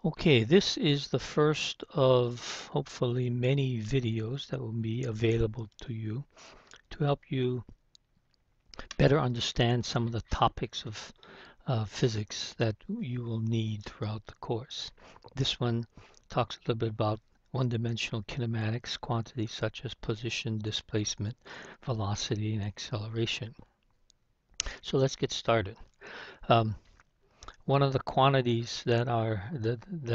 Okay, this is the first of hopefully many videos that will be available to you to help you better understand some of the topics of physics that you will need throughout the course. This one talks a little bit about one-dimensional kinematics, quantities such as position, displacement, velocity, and acceleration. So let's get started. Um, One of the quantities that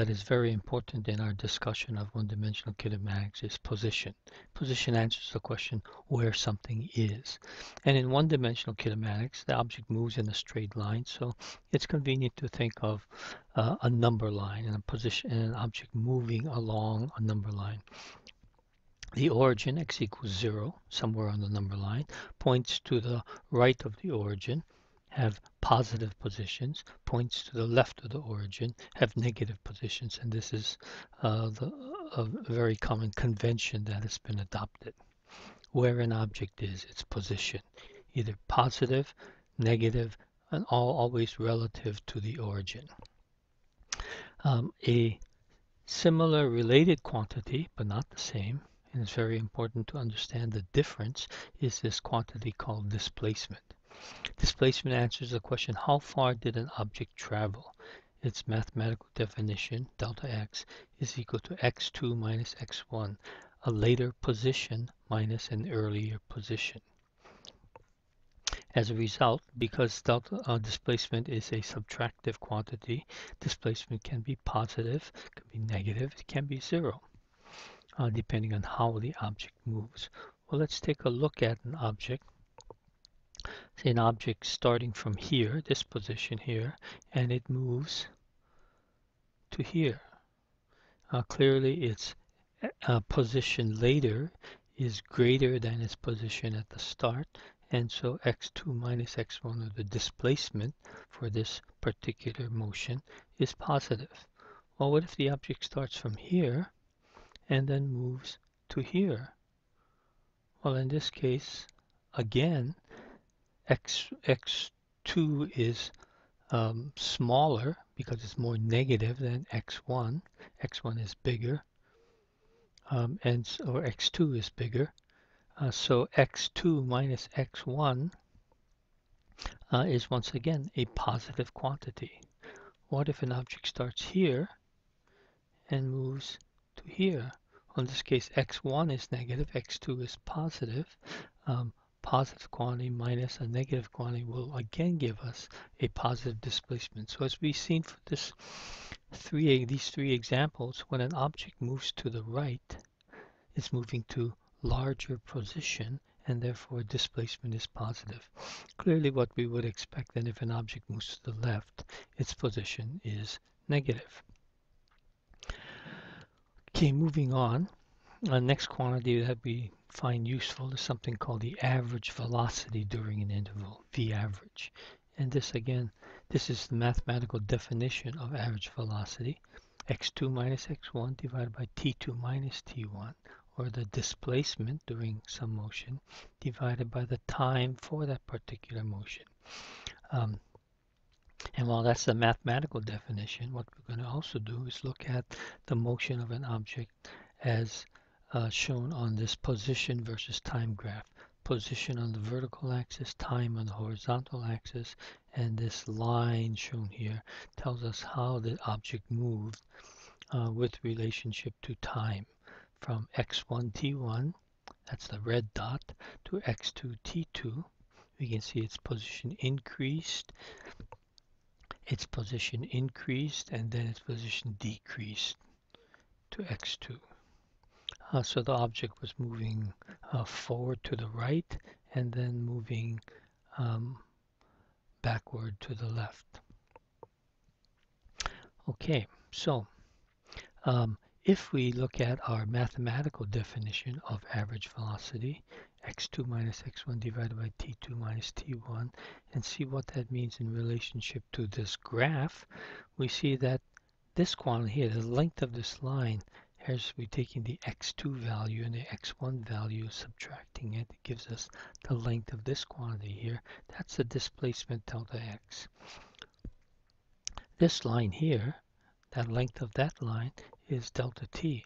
is very important in our discussion of one-dimensional kinematics is position. Position answers the question where something is. And in one-dimensional kinematics, the object moves in a straight line, so it's convenient to think of a number line and a position and an object moving along a number line. The origin, x equals 0, somewhere on the number line, points to the right of the origin, have positive positions, points to the left of the origin, have negative positions, and this is a very common convention that has been adopted. Where an object is, its position, either positive, negative, and always relative to the origin. A similar related quantity, but not the same, and it's very important to understand the difference, is this quantity called displacement. Displacement answers the question, how far did an object travel? Its mathematical definition, delta x, is equal to x2 minus x1, a later position minus an earlier position. As a result, because delta displacement is a subtractive quantity, displacement can be positive, can be negative, it can be zero, depending on how the object moves. Well, let's take a look at an object. Say an object starting from here, this position here, and it moves to here. Clearly, its position later is greater than its position at the start, and so x2 minus x1, or the displacement for this particular motion, is positive. Well, what if the object starts from here and then moves to here? Well, in this case, again, x2 is smaller because it's more negative than x1. x1 is bigger, or x2 is bigger. So x2 minus x1 is once again a positive quantity. What if an object starts here and moves to here? Well, in this case, x1 is negative, x2 is positive. Positive quantity minus a negative quantity will again give us a positive displacement. So as we've seen for these three examples, when an object moves to the right, it's moving to larger position, and therefore displacement is positive. Clearly what we would expect then if an object moves to the left, its position is negative. Okay, moving on. The next quantity that we find useful is something called the average velocity during an interval, v average. And this again, this is the mathematical definition of average velocity, x2 minus x1 divided by t2 minus t1, or the displacement during some motion divided by the time for that particular motion. And while that's the mathematical definition, what we're going to also do is look at the motion of an object as shown on this position versus time graph. Position on the vertical axis, time on the horizontal axis, and this line shown here tells us how the object moved with relationship to time from x1 t1, that's the red dot, to x2 t2. We can see its position increased, and then its position decreased to x2. So the object was moving forward to the right and then moving backward to the left. Okay, so if we look at our mathematical definition of average velocity, x2 minus x1 divided by t2 minus t1, and see what that means in relationship to this graph, we see that this quantity here, the length of this line, here's we're taking the x2 value and the x1 value, subtracting it, it gives us the length of this quantity here. That's the displacement delta x. This line here, that length of that line, is delta t.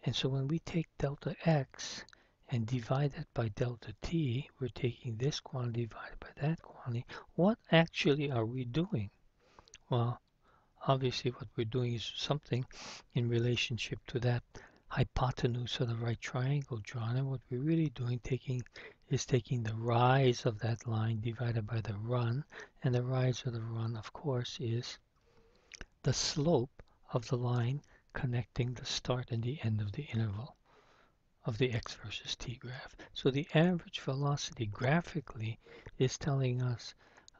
And so when we take delta x and divide that by delta t, we're taking this quantity divided by that quantity. What actually are we doing? Well, obviously what we're doing is something in relationship to that hypotenuse of the right triangle drawn. And what we're really doing is taking the rise of that line divided by the run. And the rise of the run, of course, is the slope of the line connecting the start and the end of the interval of the x versus t graph. So the average velocity graphically is telling us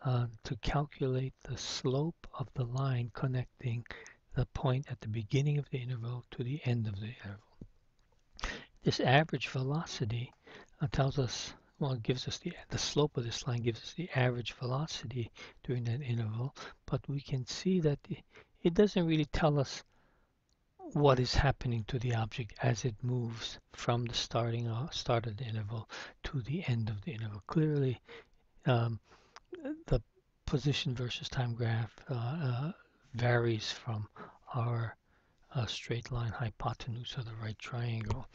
to calculate the slope of the line connecting the point at the beginning of the interval to the end of the interval. This average velocity tells us, well, it gives us the slope of this line gives us the average velocity during that interval, but we can see that it doesn't really tell us what is happening to the object as it moves from the start of the interval to the end of the interval. Clearly, the position versus time graph varies from our straight line hypotenuse of the right triangle.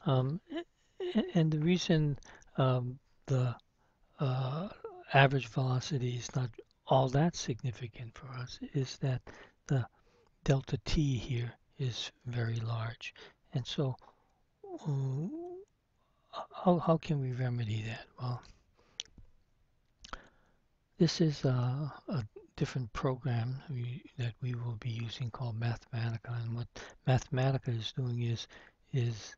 And the reason the average velocity is not all that significant for us is that the delta t here is very large. And so how can we remedy that? Well, this is a different program that we will be using called Mathematica. And what Mathematica is doing is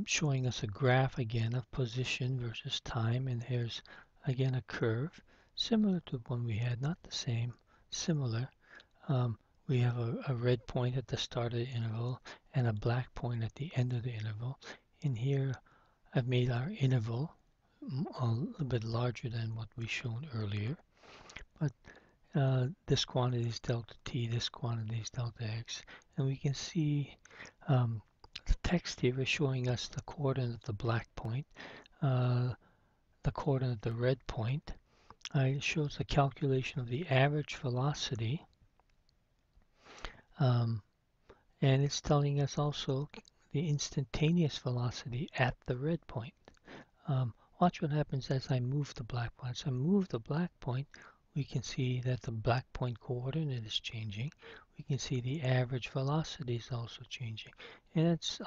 showing us a graph again of position versus time. And here's again a curve similar to the one we had, not the same, similar. We have a red point at the start of the interval and a black point at the end of the interval. In here, I've made our interval a little bit larger than what we shown earlier. But this quantity is delta t, this quantity is delta x. And we can see the text here is showing us the coordinate of the black point, the coordinate of the red point. It shows the calculation of the average velocity. And it's telling us also the instantaneous velocity at the red point. Watch what happens as I move the black point. As I move the black point, we can see that the black point coordinate is changing. We can see the average velocity is also changing. And it's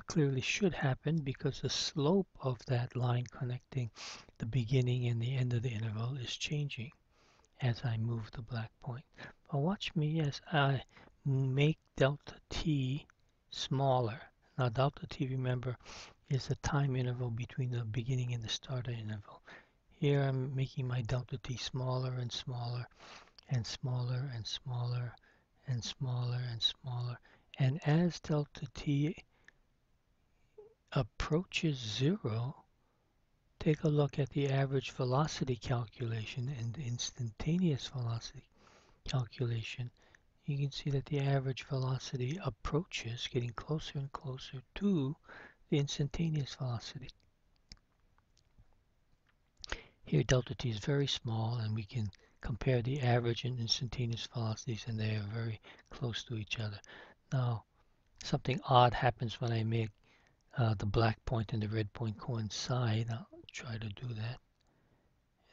clearly should happen because the slope of that line connecting the beginning and the end of the interval is changing as I move the black point. But watch me as I make delta t smaller. Now delta t, remember, is the time interval between the beginning and the start of the interval. Here I'm making my delta t smaller and smaller and smaller and smaller and smaller and smaller. And as delta t approaches 0, take a look at the average velocity calculation and the instantaneous velocity calculation. You can see that the average velocity approaches, getting closer and closer to the instantaneous velocity. Here delta t is very small, and we can compare the average and instantaneous velocities, and they are very close to each other. Now, something odd happens when I make the black point and the red point coincide. I'll try to do that.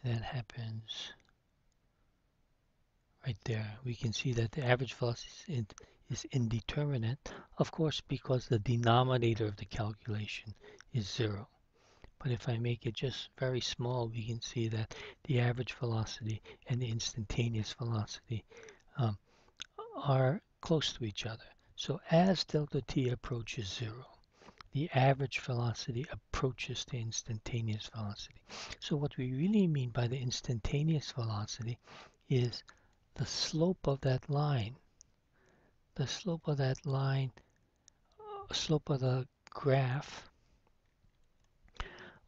That happens right there. We can see that the average velocity is indeterminate, of course, because the denominator of the calculation is 0. But if I make it just very small, we can see that the average velocity and the instantaneous velocity are close to each other. So as delta t approaches 0, the average velocity approaches the instantaneous velocity. So what we really mean by the instantaneous velocity is the slope of that line. The slope of that line, slope of the graph,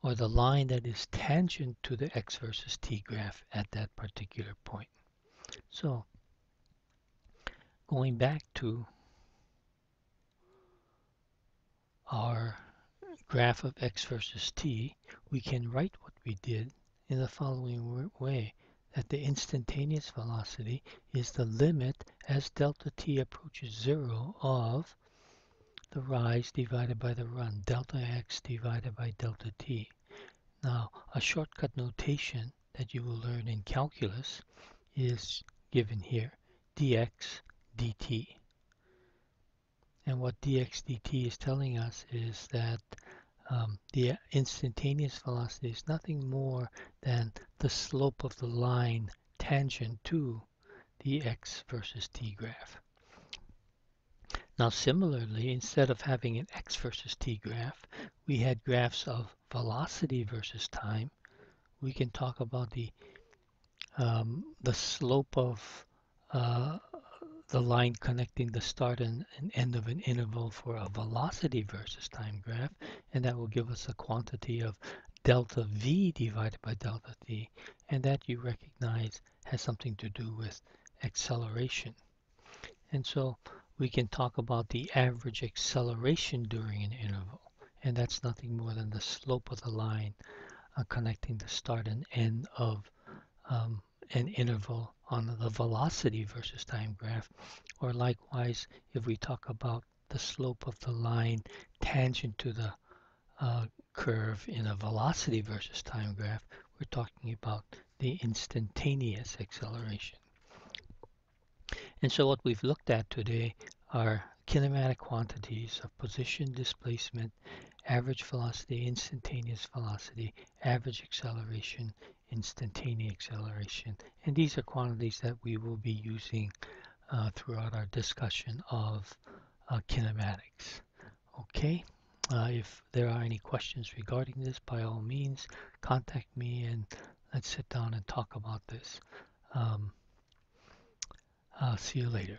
or the line that is tangent to the x versus t graph at that particular point. So going back to our graph of x versus t, we can write what we did in the following way. that the instantaneous velocity is the limit as delta t approaches 0 of the rise divided by the run, delta x divided by delta t. Now, a shortcut notation that you will learn in calculus is given here, dx dt. And what dx dt is telling us is that the instantaneous velocity is nothing more than the slope of the line tangent to the x versus t graph. Now similarly, instead of having an x versus t graph, we had graphs of velocity versus time. We can talk about the slope of the line connecting the start and end of an interval for a velocity versus time graph, and that will give us a quantity of delta v divided by delta t, and that you recognize has something to do with acceleration. And so we can talk about the average acceleration during an interval, and that's nothing more than the slope of the line connecting the start and end of an interval on the velocity versus time graph. Or likewise, if we talk about the slope of the line tangent to the curve in a velocity versus time graph, we're talking about the instantaneous acceleration. And so what we've looked at today are kinematic quantities of position, displacement, average velocity, instantaneous velocity, average acceleration, instantaneous acceleration. And these are quantities that we will be using throughout our discussion of kinematics. Okay, if there are any questions regarding this, by all means, contact me and let's sit down and talk about this. See you later.